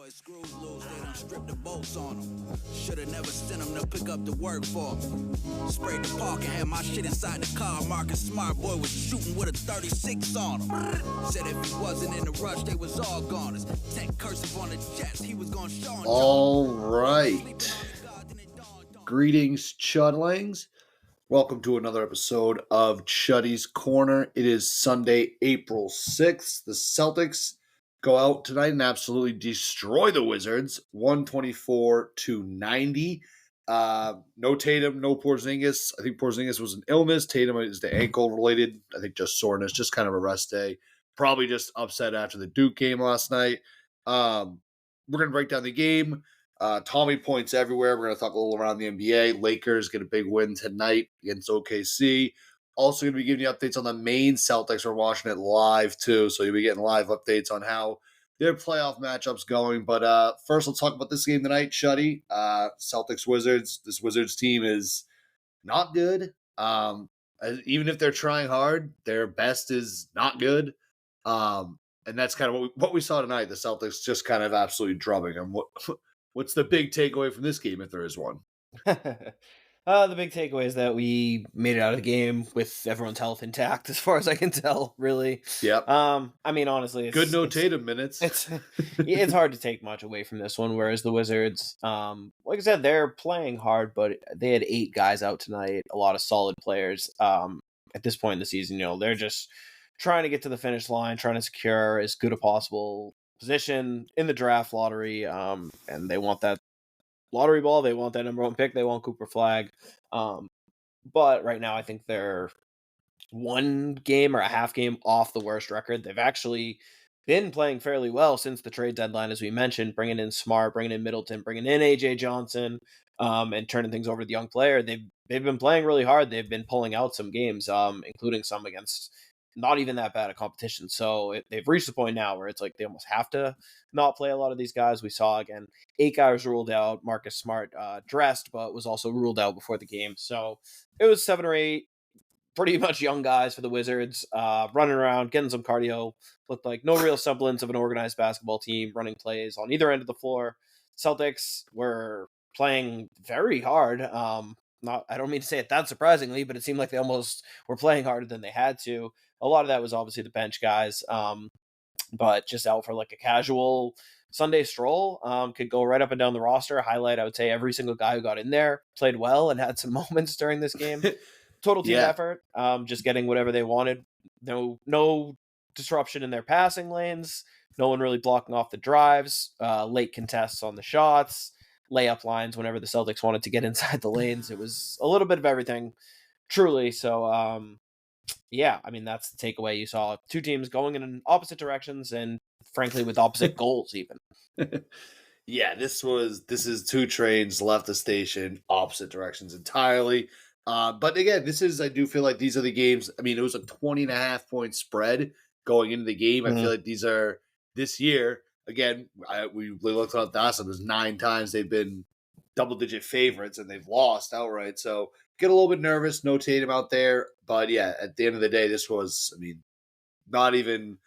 boys screws loose, they done stripped the bolts on them. Shoulda never sent them to pick up the work for me. Sprayed the park and had my shit inside the car. Marcus Smart boy was shooting with a 36 on him. Said if he wasn't in the rush, they was all goners. Tech cursive on the jets, he was gonna show. All right. Greetings, Chudlings. Welcome to another episode of Chuddy's Corner. It is Sunday, April 6th. The Celtics go out tonight and absolutely destroy the Wizards, 124-90. No Tatum, no Porzingis. I think Porzingis was an illness. Tatum is the ankle related. I think just soreness, just kind of a rest day. Probably just upset after the Duke game last night. We're going to break down the game. Tommy points everywhere. We're going to talk a little around the NBA. Lakers get a big win tonight against OKC. Also going to be giving you updates on the main Celtics. We're watching it live too, so you'll be getting live updates on how their playoff matchups going. But first, let's talk about this game tonight, Chuddy. Celtics-Wizards. This Wizards team is not good. Even if they're trying hard, their best is not good. And that's kind of what we saw tonight. The Celtics just kind of absolutely drubbing them. What's the big takeaway from this game, if there is one? The big takeaway is that we made it out of the game with everyone's health intact, as far as I can tell, really. Yep. I mean, honestly, good Tatum minutes. It's hard to take much away from this one, whereas the Wizards, like I said, they're playing hard, but they had 8 guys out tonight, a lot of solid players. At this point in the season, they're just trying to get to the finish line, trying to secure as good a possible position in the draft lottery, and they want that lottery ball, they want that number 1 pick, they want Cooper Flag. But right now I think they're 1 game or a half game off the worst record. They've actually been playing fairly well since the trade deadline, as we mentioned, bringing in Smart, bringing in Middleton, bringing in AJ Johnson, and turning things over to the young player. They've been playing really hard. They've been pulling out some games, including some against not even that bad a competition. So they've reached the point now where it's like they almost have to not play a lot of these guys. We saw, again, 8 guys ruled out. Marcus Smart dressed, but was also ruled out before the game. So it was 7 or 8 pretty much young guys for the Wizards, running around, getting some cardio. Looked like no real semblance of an organized basketball team running plays on either end of the floor. Celtics were playing very hard. I don't mean to say it that surprisingly, but it seemed like they almost were playing harder than they had to. A lot of that was obviously the bench guys, but just out for like a casual Sunday stroll. Could go right up and down the roster. Highlight, I would say, every single guy who got in there played well and had some moments during this game. Total team effort, just getting whatever they wanted. No disruption in their passing lanes. No one really blocking off the drives. Late contests on the shots. Layup lines whenever the Celtics wanted to get inside the lanes. It was a little bit of everything, truly. So, yeah, I mean, that's the takeaway. You saw 2 teams going in opposite directions and, frankly, with opposite goals even. Yeah, this is 2 trains left the station, opposite directions entirely. But again, I do feel like these are the games. I mean, it was a 20.5-point spread going into the game. Mm-hmm. I feel like these are this year. Again, we looked at that. There's 9 times they've been double-digit favorites and they've lost outright. So get a little bit nervous. No Tatum out there, but yeah, at the end of the day, this was, I mean, not even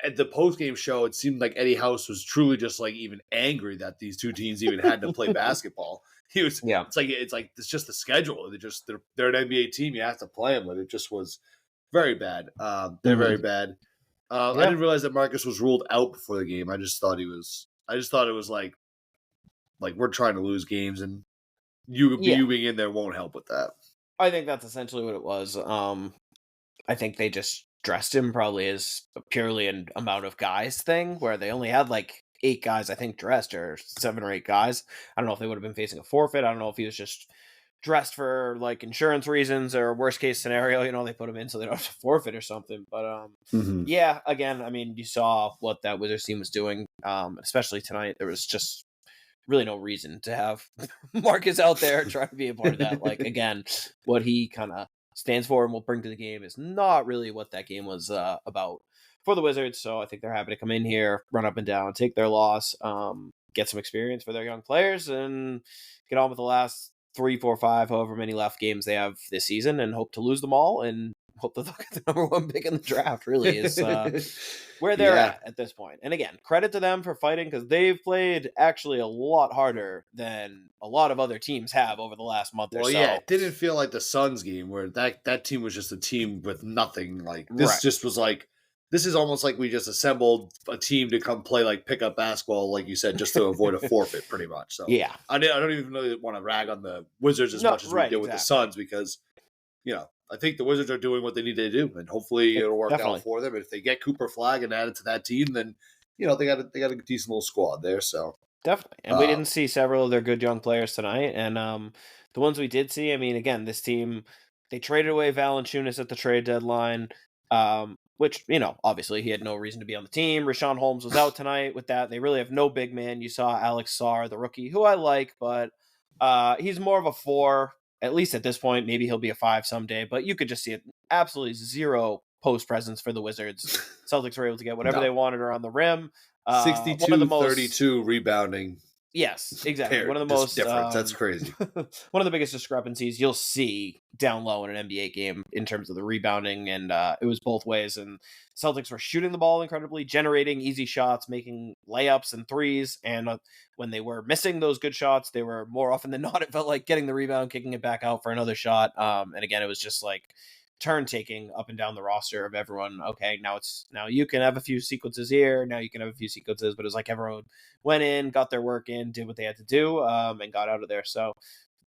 at the post-game show. It seemed like Eddie House was truly just like even angry that these 2 teams even had to play basketball. He was, yeah. It's like it's just the schedule. They're an NBA team. You have to play them, but it just was very bad. They're very bad. I didn't realize that Marcus was ruled out before the game. I just thought it was like we're trying to lose games, and you being in there won't help with that. I think that's essentially what it was. I think they just dressed him probably as purely an amount of guys thing, where they only had like 8 guys, I think, dressed, or 7 or 8 guys. I don't know if they would have been facing a forfeit. I don't know if he was just dressed for like insurance reasons or worst case scenario, they put him in so they don't have to forfeit or something. But yeah, again, I mean, you saw what that Wizards team was doing, especially tonight. There was just really no reason to have Marcus out there trying to be a part of that. Like, again, what he kind of stands for and will bring to the game is not really what that game was about for the Wizards. So I think they're happy to come in here, run up and down, take their loss, get some experience for their young players, and get on with the last 3, 4, 5, however many left games they have this season, and hope to lose them all and hope that they'll get the number 1 pick in the draft. Really is where they're at this point. And again, credit to them for fighting because they've played actually a lot harder than a lot of other teams have over the last month or so. Yeah, it didn't feel like the Suns game where that team was just a team with nothing. Like this just was like, this is almost like we just assembled a team to come play like pickup basketball, like you said, just to avoid a forfeit, pretty much. So yeah, I don't even really want to rag on the Wizards as much as we did with the Suns because, I think the Wizards are doing what they need to do, and hopefully it'll work out for them. And if they get Cooper Flag and add it to that team, then they got a decent little squad there. So definitely, and we didn't see several of their good young players tonight, and the ones we did see, I mean, again, this team, they traded away Valanciunas at the trade deadline, which, obviously he had no reason to be on the team. Rashawn Holmes was out tonight with that. They really have no big man. You saw Alex Sarr, the rookie, who I like, but he's more of a 4, at least at this point. Maybe he'll be a 5 someday, but you could just see it. Absolutely zero post presence for the Wizards. Celtics were able to get whatever they wanted around the rim. 62-32 rebounding. Yes, exactly. Paired, one of the most difference. That's crazy. One of the biggest discrepancies you'll see down low in an NBA game in terms of the rebounding, and it was both ways. And Celtics were shooting the ball incredibly, generating easy shots, making layups and threes. And when they were missing those good shots, they were more often than not, it felt like getting the rebound, kicking it back out for another shot. And again, it was just like turn taking up and down the roster of everyone. Okay, now you can have a few sequences here. Now you can have a few sequences, but it was like everyone went in, got their work in, did what they had to do, and got out of there. So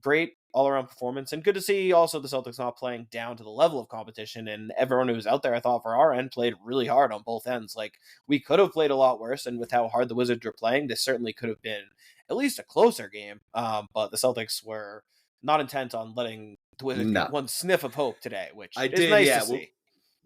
great all around performance, and good to see also the Celtics not playing down to the level of competition. And everyone who was out there, I thought for our end, played really hard on both ends. Like we could have played a lot worse, and with how hard the Wizards were playing, this certainly could have been at least a closer game. But the Celtics were not intent on letting the Wizards get one sniff of hope today, which is nice to see.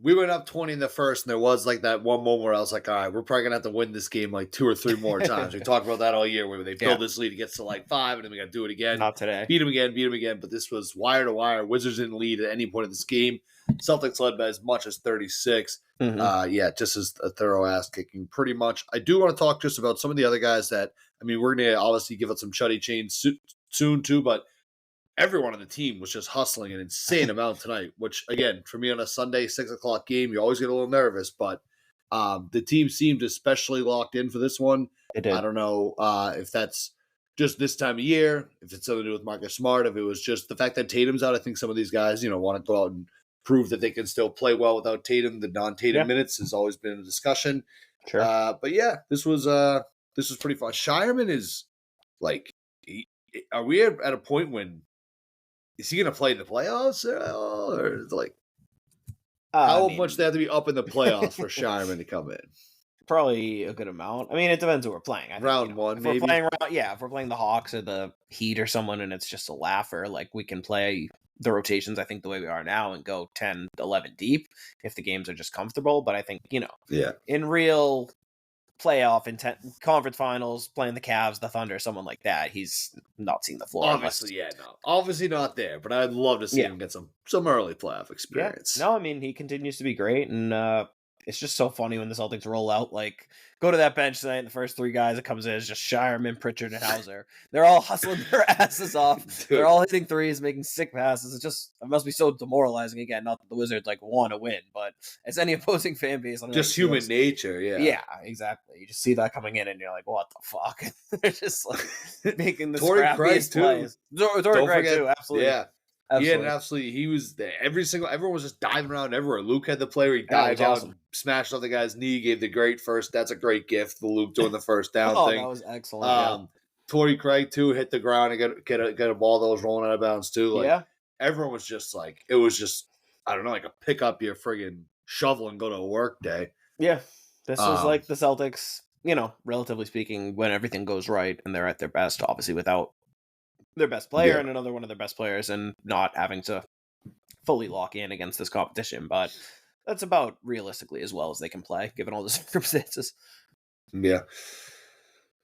We went up 20 in the first, and there was like that one moment where I was like, all right, we're probably going to have to win this game like 2 or 3 more times. We talked about that all year where they build this lead, it gets to like 5, and then we got to do it again. Not today. Beat them again. But this was wire to wire. Wizards didn't lead at any point in this game. Celtics led by as much as 36. Just as a thorough ass kicking pretty much. I do want to talk just about some of the other guys that, I mean, we're going to obviously give out some Chuddy Chains soon too, but everyone on the team was just hustling an insane amount tonight, which, again, for me on a Sunday 6:00 game, you always get a little nervous, but the team seemed especially locked in for this one. It did. I don't know if that's just this time of year, if it's something to do with Marcus Smart, if it was just the fact that Tatum's out. I think some of these guys, want to go out and prove that they can still play well without Tatum. The non-Tatum minutes has always been a discussion. Sure. But yeah, this was pretty fun. Shireman is like, are we at a point when is he going to play in the playoffs or like how much they have to be up in the playoffs for Shireman to come in? Probably a good amount. I mean, it depends who we're playing. I think, round one, if maybe. If we're playing the Hawks or the Heat or someone and it's just a laugher, like we can play the rotations, I think, the way we are now and go 10, 11 deep if the games are just comfortable. But I think, in real playoff intent conference finals, playing the Cavs, the Thunder, someone like that, he's not seen the floor. Obviously not there, but I'd love to see him get some early playoff experience. No, I mean, he continues to be great, and it's just so funny when the Celtics roll out, like, go to that bench tonight, and the first 3 guys that comes in is just Shireman, Pritchard, and Hauser. They're all hustling their asses off. Dude. They're all hitting threes, making sick passes. It must be so demoralizing. Again, not that the Wizards, want to win, but as any opposing fan base. Just human nature, yeah. Yeah, exactly. You just see that coming in, and you're like, what the fuck? They're just, making the Torrey scrappiest plays. Torrey Craig, too, absolutely. Yeah. Absolutely. Yeah, absolutely. He was there. Everyone was just diving around everywhere. Luke had the play where he dived out, smashed off the guy's knee, gave the great first. That's a great gift for Luke doing the first down thing. That was excellent. Torrey Craig, too, hit the ground and get a ball that was rolling out of bounds, too. Everyone was just it was just, I don't know, like a pick up your friggin' shovel and go to a work day. Yeah. This was like the Celtics, relatively speaking, when everything goes right and they're at their best, obviously without their best player and another one of their best players and not having to fully lock in against this competition. But that's about realistically as well as they can play, given all the circumstances. Yeah.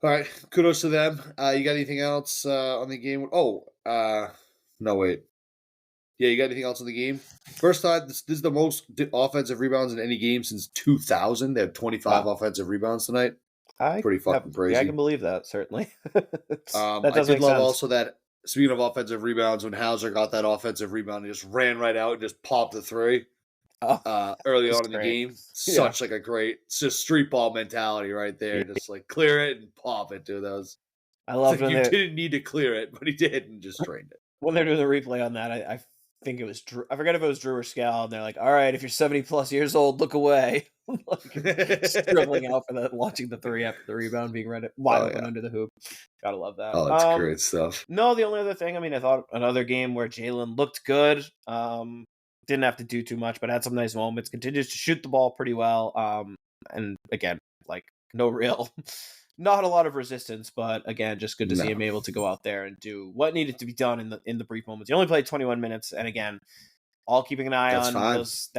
All right. Kudos to them. You got anything else on the game? No, wait. Yeah, you got anything else on the game? First time, this is the most offensive rebounds in any game since 2000. They have 25 offensive rebounds tonight. Pretty fucking crazy. Yeah, I can believe that, certainly. I did love also that, speaking of offensive rebounds, when Hauser got that offensive rebound, he just ran right out and just popped the 3. early That's on in the great. game. Yeah. Such like a great, it's just street ball mentality right there. Yeah. Just like clear it and pop it, dude. I It's loved like when you they didn't need to clear it, but he did and just drained it. when they're doing the replay on that. I think it was Drew. I forget if it was Drew or Scal, and they're like, "All right, if you're 70+ years old, look away." Like scribbling out for that, launching the three after the rebound being read wide open under the hoop. Gotta love that. Oh, it's great stuff. No, the only other thing, I mean, I thought another game where Jaylen looked good. Didn't have to do too much, but had some nice moments. Continues to shoot the ball pretty well. And again, like no real, not a lot of resistance, but again, just good to see him able to go out there and do what needed to be done in the brief moments. He only played 21 minutes, and again, all keeping an eye on those.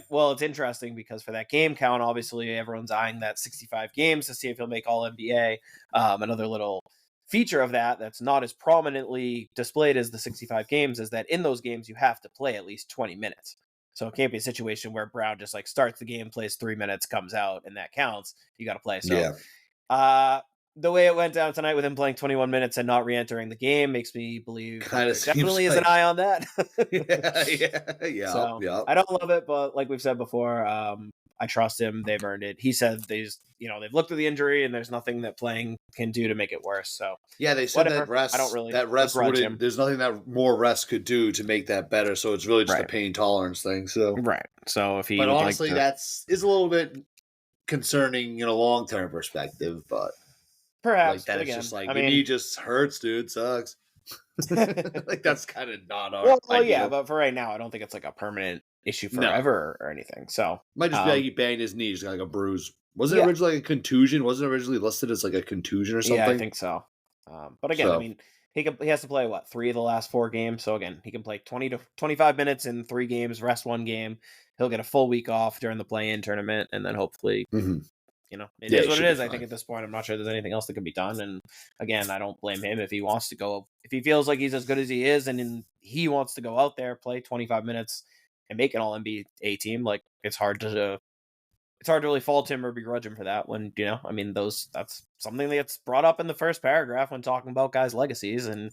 Well, it's interesting because for that game count, obviously everyone's eyeing that 65 games to see if he'll make All NBA. Another little feature of that's not as prominently displayed as the 65 games is that in those games you have to play at least 20 minutes. So it can't be a situation where Brown just like starts the game, plays 3 minutes, comes out, and that counts. You got to play. So the way it went down tonight with him playing 21 minutes and not re-entering the game makes me believe there definitely is an eye on that. Yeah. So I don't love it, but like we've said before, I trust him. They've earned it. He said they've looked at the injury and there's nothing that playing can do to make it worse. So yeah, they said whatever. that rest. I don't really that rest begrudge him. There's nothing that more rest could do to make that better. So it's really just a pain tolerance thing. So right. So if he, but honestly, that's a little bit concerning in a long term perspective. But perhaps like that, it's again, just like he just hurts, dude. Sucks. Like that's kind of not our. Well, ideal. yeah, but for right now, I don't think it's like a permanent issue forever or anything. So might just be like he banged his knee, just got like a bruise. Wasn't it originally like a contusion? Wasn't it originally listed as like a contusion or something? Yeah, I think so. But again, I mean, he has to play 3 of the last 4 games. So again, he can play 20 to 25 minutes in 3 games, rest 1 game. He'll get a full week off during the play-in tournament, and then hopefully, it is what it is. I think at this point, I'm not sure there's anything else that can be done. And again, I don't blame him if he wants to go. If he feels like he's as good as he is, and he wants to go out there, play 25 minutes, and make an All NBA team, like it's hard to really fault him or begrudge him for that. When I mean, that's something that's brought up in the first paragraph when talking about guys' legacies, and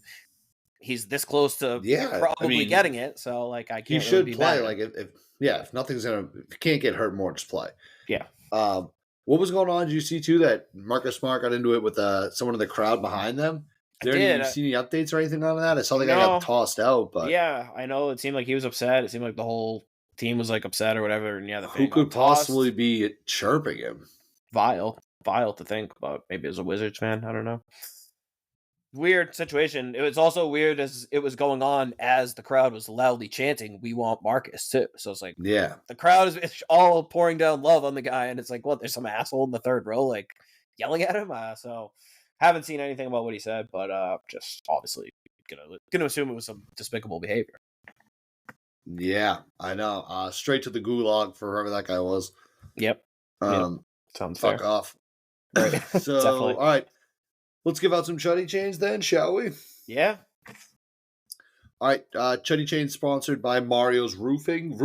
he's this close to probably getting it. So like, I can't. He should play. Like if nothing's if you can't get hurt more, just play. Yeah. What was going on? Did you see too that Marcus Smart got into it with someone in the crowd behind them? Did you see any updates or anything on that? I saw the guy got tossed out, but yeah, I know it seemed like he was upset. It seemed like the whole team was like upset or whatever. And yeah, who could possibly be chirping him? Vile to think about. Maybe it was a Wizards fan. I don't know. Weird situation. It was also weird as it was going on as the crowd was loudly chanting, "We want Marcus" too. So it's like, yeah, the crowd is all pouring down love on the guy, and it's like, what? There's some asshole in the third row like yelling at him. So haven't seen anything about what he said, but just obviously gonna assume it was some despicable behavior. Yeah, I know. Straight to the gulag for whoever that guy was. Yep. Sounds fuck fair. off. Right. So Definitely. All right. Let's give out some Chuddy Chains then, shall we? Yeah. All right. Chuddy Chains sponsored by Mario's Roofing,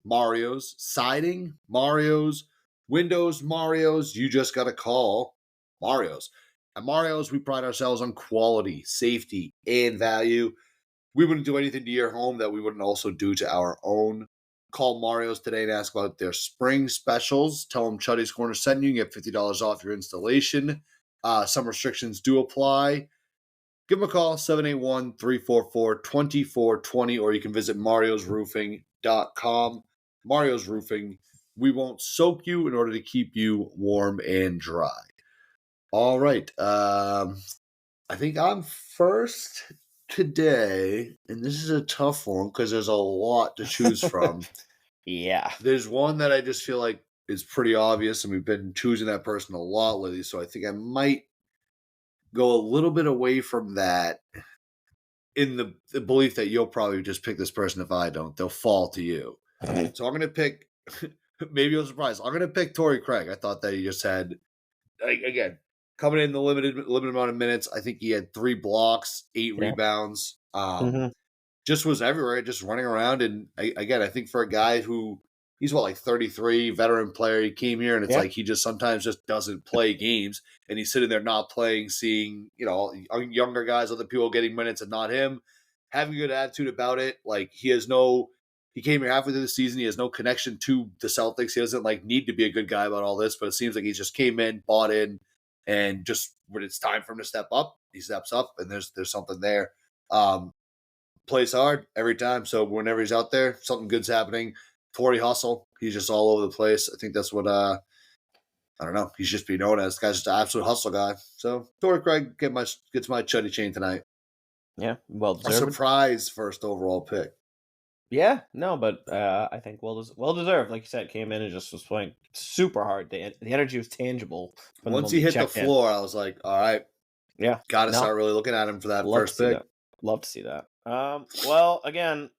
Mario's Siding, Mario's Windows, Mario's. You just got to call Mario's. At Mario's, we pride ourselves on quality, safety, and value. We wouldn't do anything to your home that we wouldn't also do to our own. Call Mario's today and ask about their spring specials. Tell them Chuddy's Corner sent you. You get $50 off your installation. Some restrictions do apply. Give them a call, 781-344-2420, or you can visit mariosroofing.com. Mario's Roofing. We won't soak you in order to keep you warm and dry. All right. I think I'm first today, and this is a tough one because there's a lot to choose from. Yeah. There's one that I just feel like is pretty obvious, and we've been choosing that person a lot lately, so I think I might go a little bit away from that in the belief that you'll probably just pick this person if I don't. They'll fall to you. So I'm going to pick, maybe you'll surprise, I'm going to pick Torrey Craig. I thought that he just had, again, coming in the limited amount of minutes, I think he had 3 blocks, 8 rebounds. Just was everywhere, just running around. And again, I think for a guy who, he's 33, veteran player. He came here and it's like he just sometimes just doesn't play games. And he's sitting there not playing, seeing, younger guys, other people getting minutes and not him. Having a good attitude about it. Like, he has no he came here halfway through the season. He has no connection to the Celtics. He doesn't need to be a good guy about all this, but it seems like he just came in, bought in, and just when it's time for him to step up, he steps up, and there's something there. Plays hard every time. So whenever he's out there, something good's happening. 40 hustle. He's just all over the place. I think that's what I don't know. He's just be known as. The guy's just an absolute hustle guy. So Torrey Craig gets my Chuddy Chain tonight. Yeah, well A deserved. surprise first overall pick. Yeah, no, but I think well deserved. Like you said, came in and just was playing super hard. The energy was tangible. Once he hit the floor, I was like, all right. Yeah. Got to start really looking at him for that first pick. Love to see that. Well, again,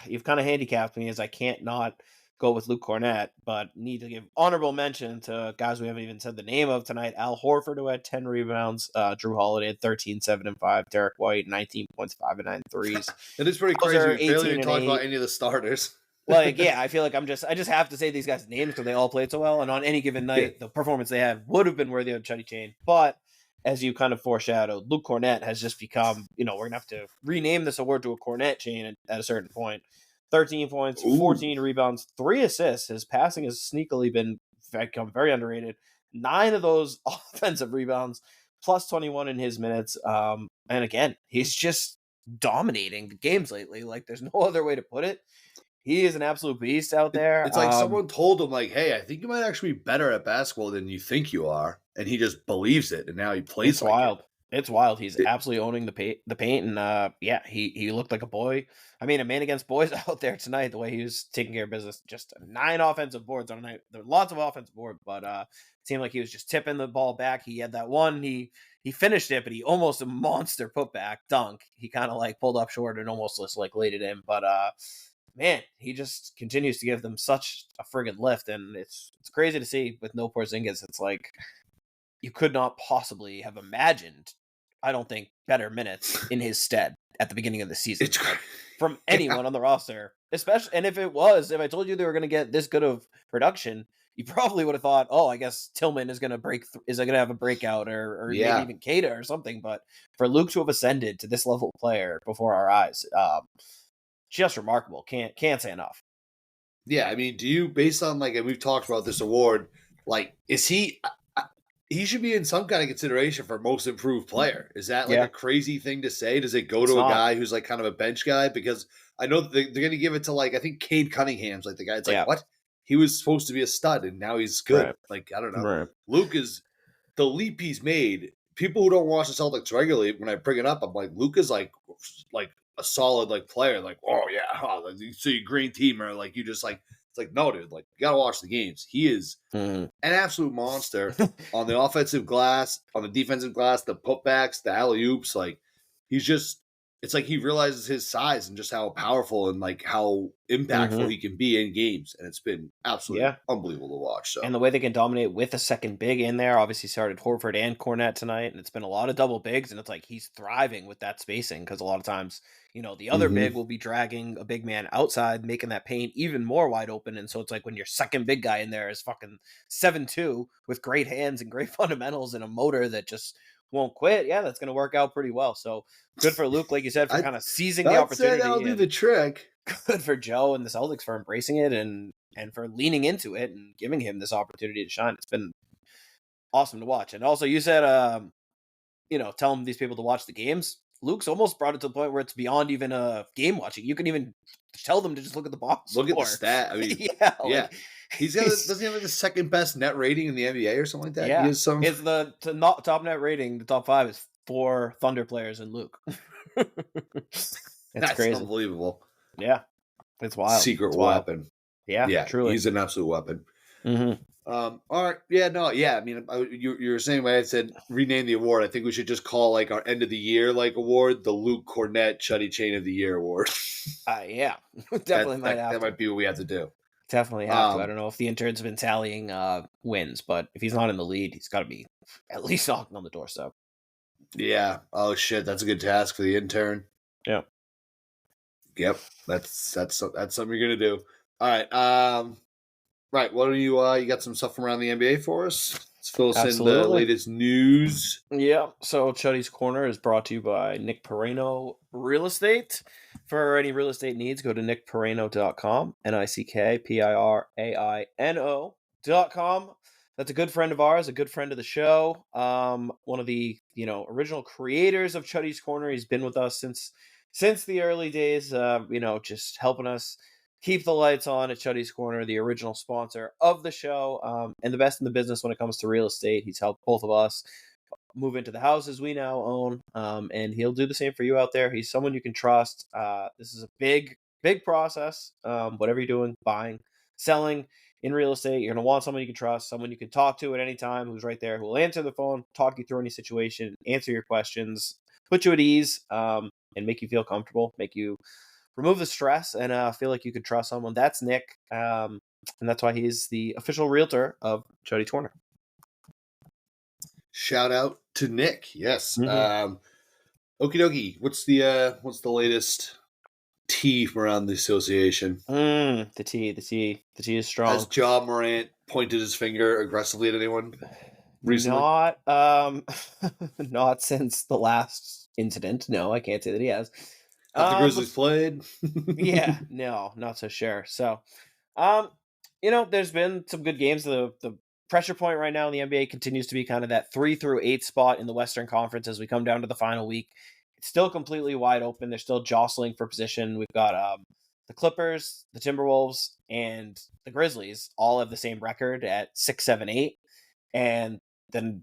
you've kind of handicapped me as I can't not go with Luke Cornett, but need to give honorable mention to guys we haven't even said the name of tonight. Al Horford, who had 10 rebounds. Drew Holiday had 13, 7, and 5. Derek White, 19 points, 5 and 9 threes. It is pretty crazy. We barely even talked about any of the starters. Like, yeah, I feel like I just have to say these guys' names because they all played so well, and on any given night, the performance they had would have been worthy of Chuddy Chain. But as you kind of foreshadowed, Luke Cornett has just become, we're going to have to rename this award to a Cornett Chain at a certain point. 13 points, 14 rebounds, 3 assists. His passing has sneakily become very underrated. 9 of those offensive rebounds, plus 21 in his minutes. And again, he's just dominating the games lately. Like, there's no other way to put it. He is an absolute beast out there. It's like someone told him, like, hey, I think you might actually be better at basketball than you think you are. And he just believes it, and now he plays like wild. it. It's wild. He's absolutely owning the paint, and he looked like a boy. I mean, a man against boys out there tonight. The way he was taking care of business, just 9 offensive boards on a night. There were lots of offensive boards, but it seemed like he was just tipping the ball back. He had that one. He finished it, but he almost a monster putback dunk. He kind of like pulled up short and almost just like laid it in, but man, he just continues to give them such a friggin' lift, and it's crazy to see with no Porzingis. It's like, you could not possibly have imagined, I don't think, better minutes in his stead at the beginning of the season from anyone on the roster. Especially, and if I told you they were going to get this good of production, you probably would have thought, oh, I guess Tillman is going to is going to have a breakout, or maybe even Keita or something. But for Luke to have ascended to this level of player before our eyes, just remarkable. Can't say enough. Yeah, I mean, do you, based on and we've talked about this award, is he? He should be in some kind of consideration for most improved player. Is that a crazy thing to say? Does it go to a guy who's kind of a bench guy? Because I know they're going to give it to I think Cade Cunningham's the guy. It's what? He was supposed to be a stud and now he's good. Right. I don't know. Right. Luke is the leap he's made. People who don't watch the Celtics regularly, when I bring it up, I'm like, Luke is like a solid player. Oh yeah, you see green teamer. You just it's no, dude. You gotta watch the games. He is an absolute monster on the offensive glass, on the defensive glass, the putbacks, the alley oops. He's just. It's he realizes his size and just how powerful and how impactful he can be in games, and it's been absolutely unbelievable to watch. So, and the way they can dominate with a second big in there, obviously started Horford and Cornett tonight, and it's been a lot of double bigs, and it's he's thriving with that spacing because a lot of times, the other big will be dragging a big man outside, making that paint even more wide open, and so it's when your second big guy in there is fucking 7'2" with great hands and great fundamentals and a motor that just won't quit. Yeah, that's going to work out pretty well. So good for Luke, like you said, for kind of seizing the opportunity. That'll do the trick. Good for Joe and the Celtics for embracing it and for leaning into it and giving him this opportunity to shine. It's been awesome to watch. And also, you said, tell these people to watch the games. Luke's almost brought it to the point where it's beyond even game watching. You can even tell them to just look at the box score. Look at the stat. I mean, yeah. Doesn't he have the second best net rating in the NBA or something like that? Yeah, he has some. It's the top net rating. The top 5 is 4 Thunder players and Luke. That's crazy, unbelievable. Yeah, it's wild. Secret weapon. Yeah, truly, he's an absolute weapon. Mm-hmm. All right, I mean, you're saying when I said rename the award. I think we should just call our end of the year award the Luke Cornett Chuddy Chain of the Year award. Yeah, definitely that might be what we have to do. Definitely have to. I don't know if the interns have been tallying wins, but if he's not in the lead, he's got to be at least knocking on the doorstep. Yeah. Oh shit, that's a good task for the intern. Yeah. Yep. That's something you're gonna do. All right. Right. What do you got some stuff from around the NBA for us? Let's fill us in the latest news. Yeah. So Chuddy's Corner is brought to you by Nick Perino Real Estate. For any real estate needs, go to nickpiraino.com, nickpiraino.com. That's a good friend of ours, a good friend of the show. One of the original creators of Chuddy's Corner. He's been with us since the early days. Just helping us keep the lights on at Chuddy's Corner, the original sponsor of the show, and the best in the business when it comes to real estate. He's helped both of us move into the houses we now own, and he'll do the same for you out there. He's someone you can trust. This is a big process. Whatever you're doing, buying, selling in real estate, you're going to want someone you can trust, someone you can talk to at any time, who's right there, who will answer the phone, talk you through any situation, answer your questions, put you at ease, and make you feel comfortable, make you remove the stress, and feel like you could trust someone. That's Nick, and that's why he's the official realtor of Chuddy Corner. Shout out to Nick. Yes. Mm-hmm. Okie dokie. What's the latest tea from around the association? The tea is strong. Has Ja Morant pointed his finger aggressively at anyone recently? Not since the last incident. No, I can't say that he has. Have the Grizzlies played? Yeah, no, not so sure. So, there's been some good games. The pressure point right now in the NBA continues to be kind of that 3 through 8 spot in the Western Conference as we come down to the final week. It's still completely wide open. They're still jostling for position. We've got the Clippers, the Timberwolves, and the Grizzlies all have the same record at 6, 7, 8. And then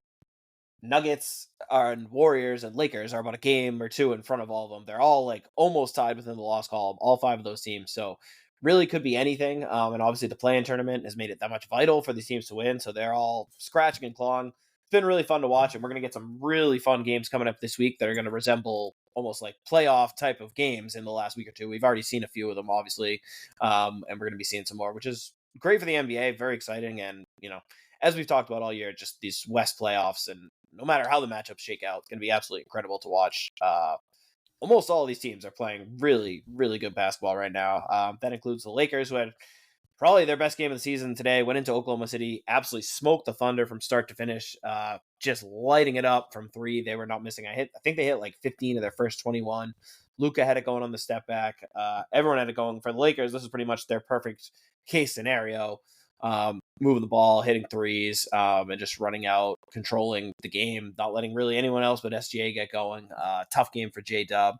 Nuggets and Warriors and Lakers are about a game or two in front of all of them. They're all like almost tied within the loss column, all 5 of those teams. So really could be anything. And obviously the play-in tournament has made it that much vital for these teams to win. So they're all scratching and clawing. It's been really fun to watch, and we're going to get some really fun games coming up this week that are going to resemble almost like playoff type of games in the last week or two. We've already seen a few of them, obviously, and we're going to be seeing some more, which is great for the NBA. Very exciting. And, as we've talked about all year, just these West playoffs, and no matter how the matchups shake out, it's going to be absolutely incredible to watch. Almost all of these teams are playing really, really good basketball right now. That includes the Lakers, who had probably their best game of the season today, went into Oklahoma City, absolutely smoked the Thunder from start to finish, just lighting it up from 3. They were not missing. I think they hit like 15 of their first 21. Luka had it going on the step back. Everyone had it going. For the Lakers, this is pretty much their perfect case scenario. Moving the ball, hitting threes, and just running out, controlling the game, not letting really anyone else but SGA get going. Tough game for J-Dub.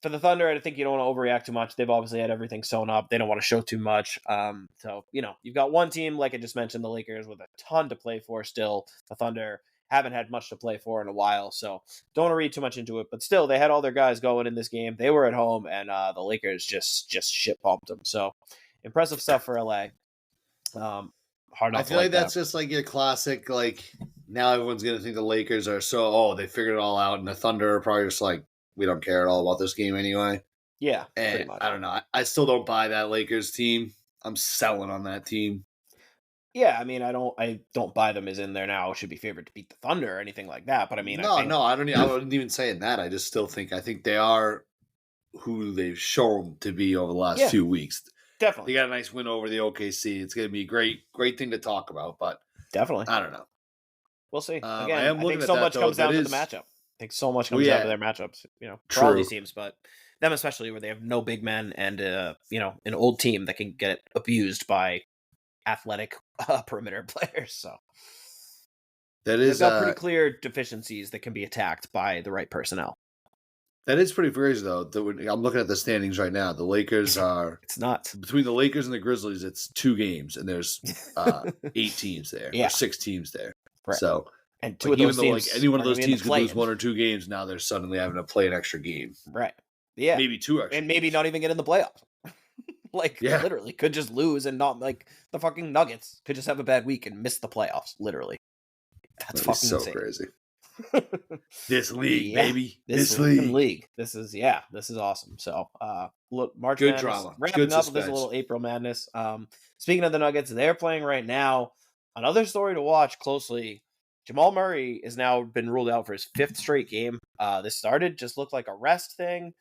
For the Thunder, I think you don't want to overreact too much. They've obviously had everything sewn up. They don't want to show too much. So, you've got one team, like I just mentioned, the Lakers, with a ton to play for still. The Thunder haven't had much to play for in a while, so don't want to read too much into it. But still, they had all their guys going in this game. They were at home, and the Lakers just shit-bumped them. So, impressive stuff for LA. Hard not I feel like that's just like your classic, like, now everyone's going to think the Lakers are they figured it all out, and the Thunder are probably just like, we don't care at all about this game anyway. Yeah, and pretty much. I don't know. I still don't buy that Lakers team. I'm selling on that team. Yeah, I mean, I don't buy them as in there now should be favored to beat the Thunder or anything like that. But I mean, I wouldn't even say that. I just still think they are who they've shown to be over the last few weeks. Definitely, they got a nice win over the OKC. It's going to be a great thing to talk about. But definitely, I don't know. We'll see. Again, I think so much comes down to the matchup. I think so much comes down to their matchups. For all these teams, but them especially, where they have no big men and an old team that can get abused by athletic perimeter players. So they've got pretty clear deficiencies that can be attacked by the right personnel. That is pretty crazy, though. I'm looking at the standings right now. The Lakers are... It's nuts. Between the Lakers and the Grizzlies, it's 2 games, and there's 8 teams there. Or 6 teams there. Right. So, and two of those teams, any one of those teams could lose 1 or 2 games, now they're suddenly having to play an extra game. Right. Yeah. Maybe 2 extra. And maybe not even get in the playoffs. Literally, could just lose and not, the fucking Nuggets could just have a bad week and miss the playoffs, literally. That's fucking so insane. Crazy. This league, baby. This league. This is awesome. So, look, March good Madness, drama. Wrapping good up with this little April Madness. Speaking of the Nuggets, they're playing right now. Another story to watch closely. Jamal Murray has now been ruled out for his 5th straight game. This just looked like a rest thing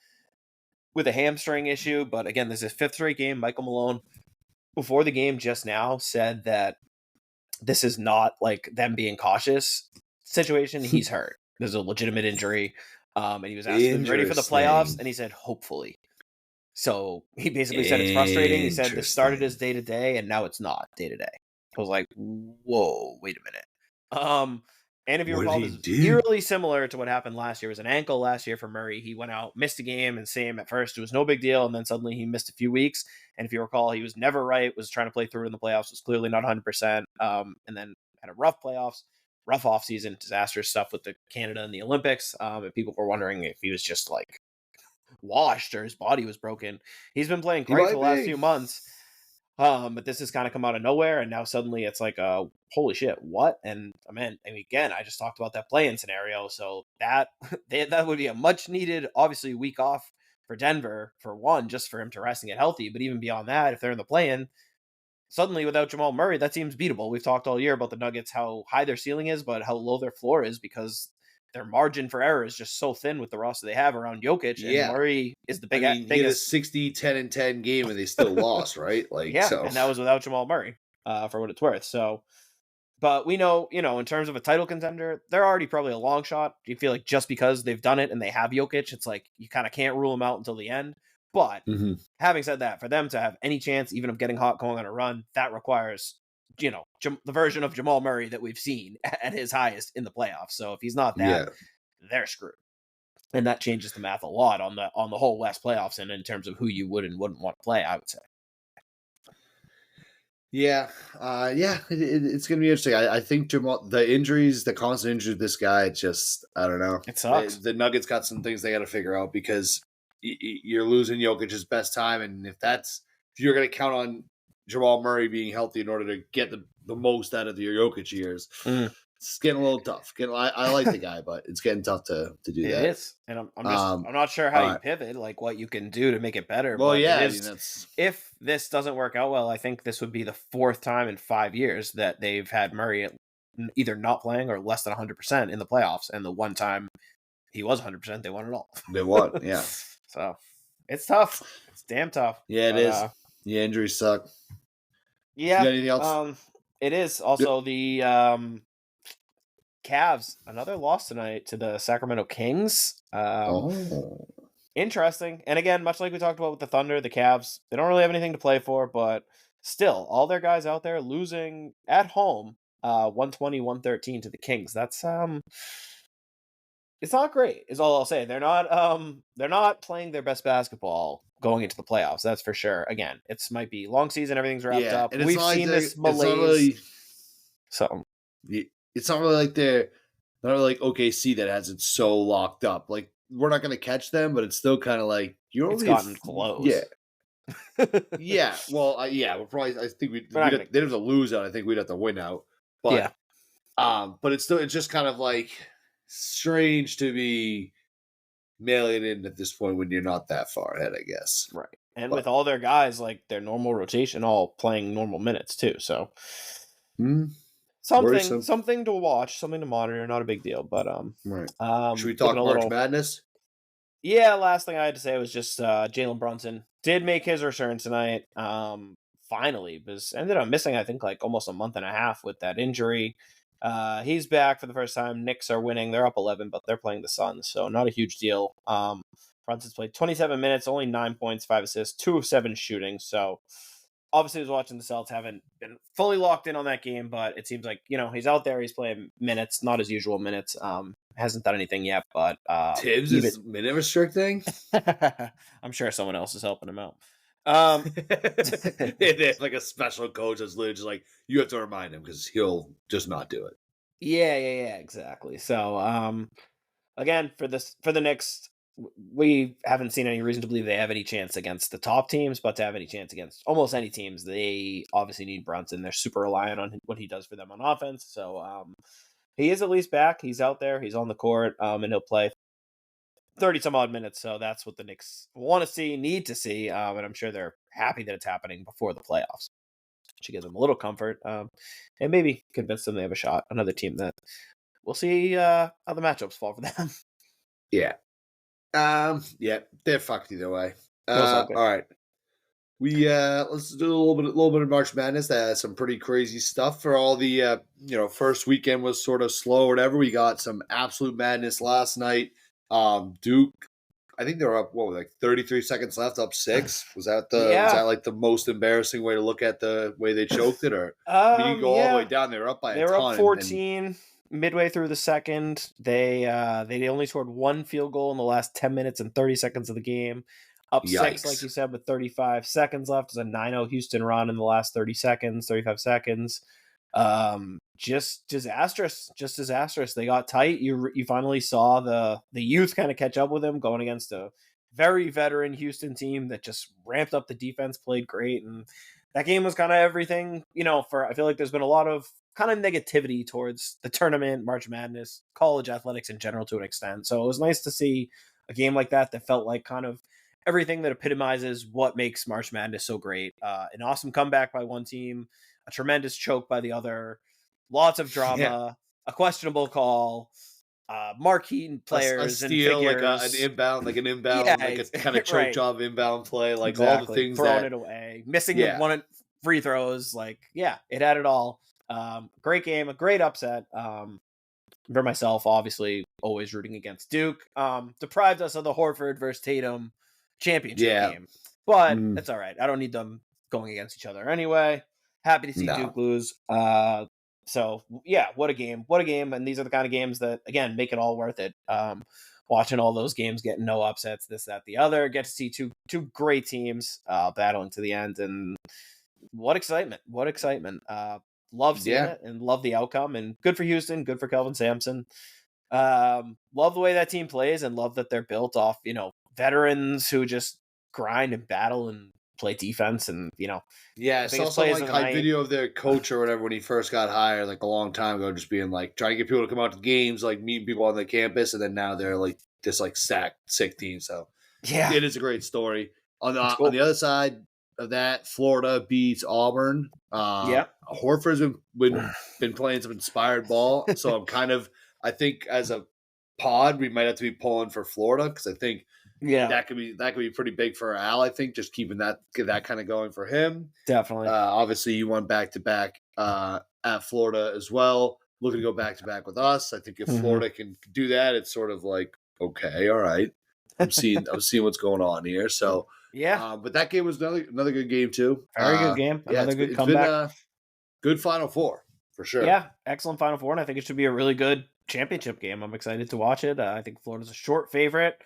with a hamstring issue, but again, this is his 5th straight game. Michael Malone, before the game just now, said that this is not like them being cautious situation. He's hurt. There's a legitimate injury. And he was asked if he's ready for the playoffs, and he said, hopefully. So he basically said it's frustrating. He said this started as Interesting. day to day, and now it's not day to day. I was like, whoa, wait a minute. And if you What did recall, he this is do? eerily similar to what happened last year. It was an ankle last year for Murray. He went out, missed a game, and same at first. It was no big deal, and then suddenly he missed a few weeks. And if you recall, he was never right, was trying to play through in the playoffs, was clearly not 100%, and then had a rough playoffs, rough offseason, disastrous stuff with the Canada and the Olympics. And people were wondering if he was just like washed or his body was broken. He's been playing He great for might the last be. few months. But this has kind of come out of nowhere, and now suddenly it's like, holy shit, what? And again, I just talked about that play-in scenario, so that that would be a much needed, obviously, week off for Denver for one, just for him to rest and get healthy. But even beyond that, if they're in the play-in, suddenly without Jamal Murray, that seems beatable. We've talked all year about the Nuggets, how high their ceiling is, but how low their floor is because their margin for error is just so thin with the roster they have around Jokic, and Yeah. Murray is the I mean, he had a biggest. 60, 10, and 10 game, and they still lost, right? Like, Yeah, so. and that was without Jamal Murray, for what it's worth. So, but we know, in terms of a title contender, they're already probably a long shot. You feel like just because they've done it and they have Jokic, it's like you kind of can't rule them out until the end. But having said that, for them to have any chance, even of getting hot going on a run, that requires, the version of Jamal Murray that we've seen at his highest in the playoffs. So if he's not that, Yeah. they're screwed. And that changes the math a lot on the whole West playoffs and in terms of who you would and wouldn't want to play, I would say. Yeah. It's going to be interesting. I think Jamal, the injuries, the constant injuries of this guy, it's just, I don't know. It sucks. The Nuggets got some things they got to figure out because you're losing Jokic's best time. And if you're going to count on Jamal Murray being healthy in order to get the most out of your Jokic years, it's getting a little tough. I like the guy, but it's getting tough to do that. It is, and I'm not sure how you pivot, like what you can do to make it better. Well, but yeah, if this doesn't work out well, I think this would be the fourth time in 5 years that they've had Murray either not playing or less than 100% in the playoffs, and the one time he was 100%, they won it all. They won, yeah. So it's tough. It's damn tough. Yeah, it is. Yeah, injuries suck. Yeah. Anything else? It is also the Cavs, another loss tonight to the Sacramento Kings. Interesting. And again, much like we talked about with the Thunder, the Cavs, they don't really have anything to play for, but still, all their guys out there losing at home 120-113 to the Kings. That's it's not great, is all I'll say. They're not playing their best basketball going into the playoffs, that's for sure. Again, it's might be long season, everything's wrapped up. And we've seen this malaise. It's not really like they're not like OKC that has it so locked up. Like we're not going to catch them, but it's still kind of like it's gotten close. Yeah, yeah. Well, we're probably. I think they'd have to lose out. I think we'd have to win out. But but it's just kind of like strange to be mailing in at this point when you're not that far ahead, I guess. Right, and with all their guys, like their normal rotation, all playing normal minutes too. So. Something to watch, something to monitor. Not a big deal, but right. Should we talk March Madness? Yeah, last thing I had to say was just Jalen Brunson did make his return tonight. Finally, because ended up missing, I think, like almost a month and a half with that injury. He's back for the first time. Knicks are winning. They're up 11, but they're playing the Suns, so not a huge deal. Brunson's played 27 minutes, only 9 points, 5 assists, 2 of 7 shooting. So. Obviously, I was watching the Celtics, haven't been fully locked in on that game, but it seems like, he's out there, he's playing minutes, not his usual minutes. Hasn't done anything yet, but... Tibbs is minute restricting? I'm sure someone else is helping him out. They have like a special coach that's literally just like, you have to remind him because he'll just not do it. Yeah, exactly. So, again, for the Knicks... We haven't seen any reason to believe they have any chance against the top teams, but to have any chance against almost any teams, they obviously need Brunson. They're super reliant on what he does for them on offense. So he is at least back. He's out there. He's on the court, and he'll play 30-some-odd minutes. So that's what the Knicks want to see, need to see, and I'm sure they're happy that it's happening before the playoffs. Should give them a little comfort, and maybe convince them they have a shot. Another team that we'll see how the matchups fall for them. Yeah. They're fucked either way. All right. We let's do a little bit of March Madness. That has some pretty crazy stuff for all the first weekend was sort of slow or whatever. We got some absolute madness last night. Duke I think they were up, like 33 seconds left, up 6. Was that Yeah. like the most embarrassing way to look at the way they choked it? Or I mean, you go all the way down, they were up by They a were ton. up 14 midway through the second. They only scored 1 field goal in the last 10 minutes and 30 seconds of the game. Up 6, like you said, with 35 seconds left. It was a 9-0 Houston run in the last 35 seconds. Just disastrous. They got tight. You finally saw the youth kind of catch up with them, going against a very veteran Houston team that just ramped up the defense, played great, and that game was kind of everything. I feel like there's been a lot of kind of negativity towards the tournament, March Madness, college athletics in general to an extent. So it was nice to see a game like that felt like kind of everything that epitomizes what makes March Madness so great. An awesome comeback by one team, a tremendous choke by the other, lots of drama, a questionable call, marquee players, a steal, and figures. like an inbound, like a kind of choke right. job inbound play, like exactly. all the things throwing it away, missing the one free throws. Like, it had it all. Great game, a great upset. For myself, obviously, always rooting against Duke. Deprived us of the Horford versus Tatum championship game, but that's all right. I don't need them going against each other anyway. Happy to see Duke lose. So what a game, and these are the kind of games that, again, make it all worth it. Watching all those games, getting no upsets, this, that, the other, get to see two great teams battling to the end, and what excitement. Love seeing it and love the outcome, and good for Houston, good for Kelvin Sampson. Love the way that team plays, and love that they're built off, veterans who just grind and battle and play defense, and I saw some like video of their coach or whatever when he first got hired, like a long time ago, just being like trying to get people to come out to games, like meeting people on the campus, and then now they're like this like sick team. So it is a great story. On the other side of that, Florida beats Auburn. Horford's been playing some inspired ball, so I think as a pod we might have to be pulling for Florida, because I think that could be pretty big for Al. I think just keeping that kind of going for him. Definitely. Obviously, you won back-to-back at Florida as well. Looking to go back-to-back with us. I think if Florida can do that, it's sort of like, okay, all right. I'm seeing what's going on here. So but that game was another good game too. Very good game. Another good comeback. Good Final Four for sure. Yeah, excellent Final Four, and I think it should be a really good championship game. I'm excited to watch it. I think Florida's a short favorite.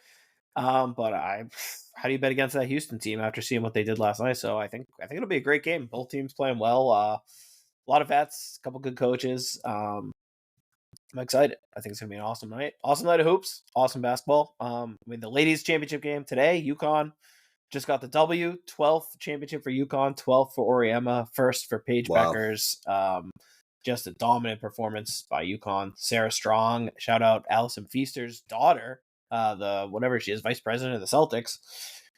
But how do you bet against that Houston team after seeing what they did last night? So I think it'll be a great game. Both teams playing well. A lot of vets, a couple good coaches. I'm excited. I think it's gonna be an awesome night. Awesome night of hoops. Awesome basketball. The ladies championship game today. UConn just got the W. 12th championship for UConn. 12th for Oriema. First for Paige Beckers. Just a dominant performance by UConn. Sarah Strong. Shout out Allison Feaster's daughter. Whatever she is, vice president of the Celtics.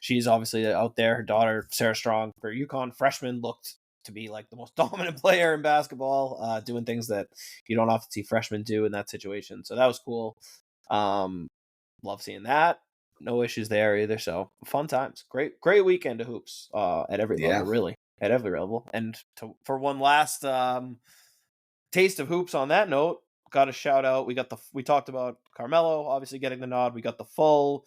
She's obviously out there. Her daughter, Sarah Strong, for UConn freshman, looked to be like the most dominant player in basketball, doing things that you don't often see freshmen do in that situation. So that was cool. Love seeing that. No issues there either. So fun times. Great weekend of hoops at every level, really. At every level. And for one last taste of hoops on that note, got a shout out. We talked about Carmelo obviously getting the nod. We got the full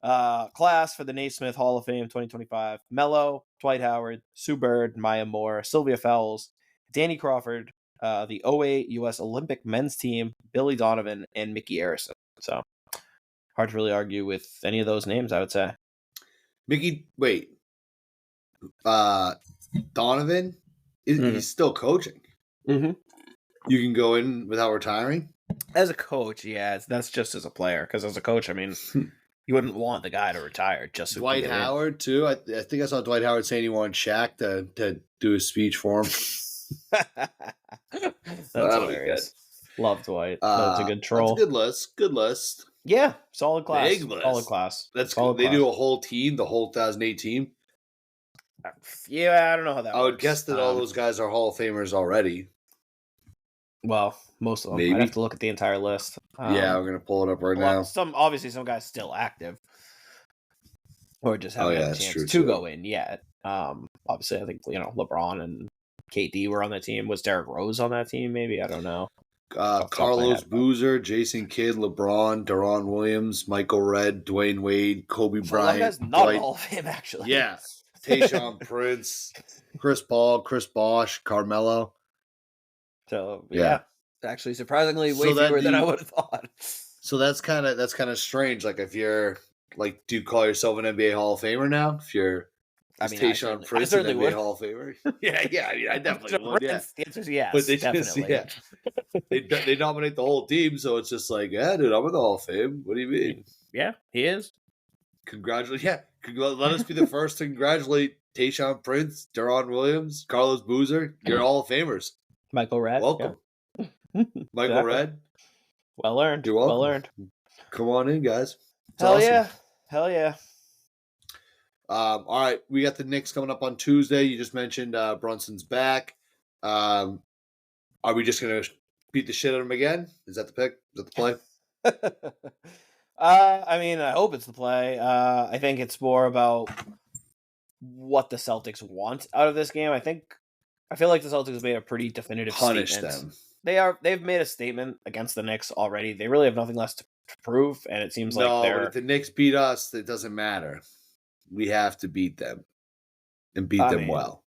class for the Naismith Hall of Fame 2025. Melo, Dwight Howard, Sue Bird, Maya Moore, Sylvia Fowles, Danny Crawford, the 08 U.S. Olympic men's team, Billy Donovan, and Mickey Arison. So hard to really argue with any of those names, I would say. Donovan, he's still coaching. Mm-hmm. You can go in without retiring? As a coach, that's just as a player. Because as a coach, I mean, you wouldn't want the guy to retire just so Dwight Howard, too. I think I saw Dwight Howard saying he wanted Shaq to do a speech for him. That's hilarious. Love Dwight. That's a good troll. That's a good list. Yeah, solid class. Big list. Solid class. That's cool. They do a whole team, the whole 2008 team. Yeah, I don't know how that works. I would guess that all those guys are Hall of Famers already. Well, most of them. Maybe. I'd have to look at the entire list. Yeah, we're gonna pull it up now. Some guys still active, or just haven't had a chance to go in yet. Obviously, I think LeBron and KD were on that team. Was Derrick Rose on that team? Maybe, I don't know. off the top of my Carlos head. Boozer, Jason Kidd, LeBron, Deron Williams, Michael Redd, Dwayne Wade, Kobe So a lot of guys Bryant, not Dwight. all of him, actually. Yeah. Tayshaun Prince, Chris Paul, Chris Bosh, Carmelo. So Yeah. actually, surprisingly, way So that fewer than I the- would have thought. So that's kind of strange. Like if you're like, do you call yourself an NBA Hall of Famer now? If you're I is mean, Tayshaun I Prince certainly an NBA would. Hall of Famer? yeah. I mean, I definitely would. Yeah. The answer is yes, But they definitely. just they nominate the whole team, so it's just like, yeah, dude, I'm in the Hall of Fame. What do you mean? Yeah, he is. Congratulate, yeah. Let us be the first to congratulate Tayshaun Prince, Deron Williams, Carlos Boozer. You're Hall of Famers. Michael Redd. Welcome, Yeah. Michael Exactly. Redd. Well earned. You're welcome. Well earned. Come on in, guys. It's Hell awesome. yeah. Hell yeah. All right, we got the Knicks coming up on Tuesday. You just mentioned Brunson's back. Are we just gonna beat the shit out of him again? Is that the pick? Is that the play? I mean, I hope it's the play. I think it's more about what the Celtics want out of this game. I feel like the Celtics have made a pretty definitive Punish statement. them. They've made a statement against the Knicks already. They really have nothing less to prove, and it seems like But if the Knicks beat us, it doesn't matter. We have to beat them and beat them well.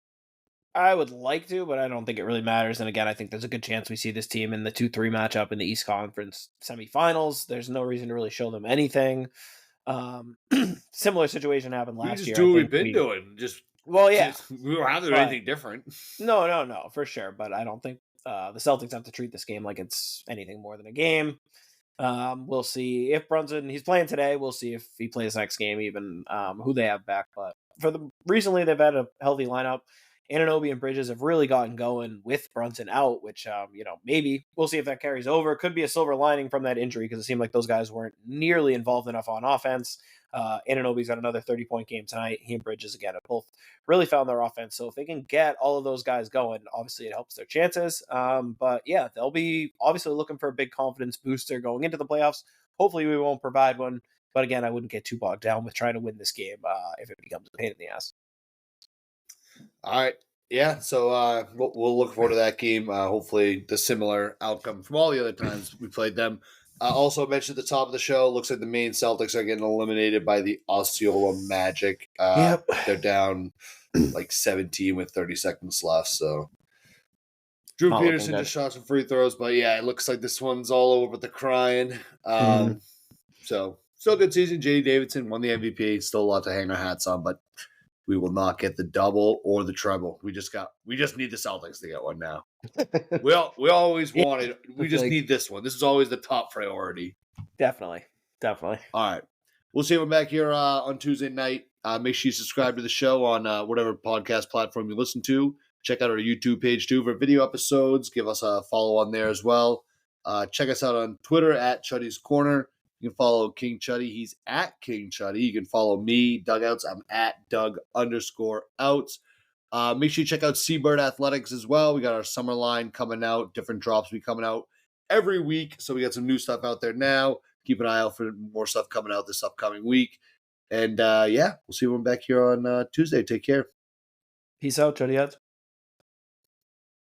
I would like to, but I don't think it really matters. And again, I think there's a good chance we see this team in the 2-3 matchup in the East Conference semifinals. There's no reason to really show them anything. Similar situation happened last year. We just do what we've been doing. We don't have to do anything different. No, for sure. But I don't think the Celtics have to treat this game like it's anything more than a game. We'll see if he's playing today. We'll see if he plays next game, even who they have back. But recently they've had a healthy lineup. Anunoby and Bridges have really gotten going with Brunson out, which, maybe we'll see if that carries over. Could be a silver lining from that injury because it seemed like those guys weren't nearly involved enough on offense. Anunoby's got another 30-point game tonight. He and Bridges, again, have both really found their offense. So if they can get all of those guys going, obviously it helps their chances. But yeah, they'll be obviously looking for a big confidence booster going into the playoffs. Hopefully we won't provide one. But again, I wouldn't get too bogged down with trying to win this game if it becomes a pain in the ass. All right. Yeah, so we'll look forward to that game. Hopefully the similar outcome from all the other times we played them. Also mentioned at the top of the show, looks like the main Celtics are getting eliminated by the Osceola Magic. Yep. They're down like 17 with 30 seconds left. So Drew Not Peterson looking just shot some free throws, but yeah, it looks like this one's all over the crying. So still a good season. J.D. Davidson won the MVP. Still a lot to hang our hats on, but we will not get the double or the treble. We just need the Celtics to get one now. we always wanted. We just need this one. This is always the top priority. Definitely. All right. We'll see you back here on Tuesday night. Make sure you subscribe to the show on whatever podcast platform you listen to. Check out our YouTube page too for video episodes. Give us a follow on there as well. Check us out on Twitter at Chuddy's Corner. You can follow King Chuddy. He's at King Chuddy. You can follow me, Dugouts. I'm at Doug_outs. Make sure you check out Seabird Athletics as well. We got our summer line coming out. Different drops be coming out every week. So we got some new stuff out there now. Keep an eye out for more stuff coming out this upcoming week. And we'll see everyone back here on Tuesday. Take care. Peace out, Chuddy.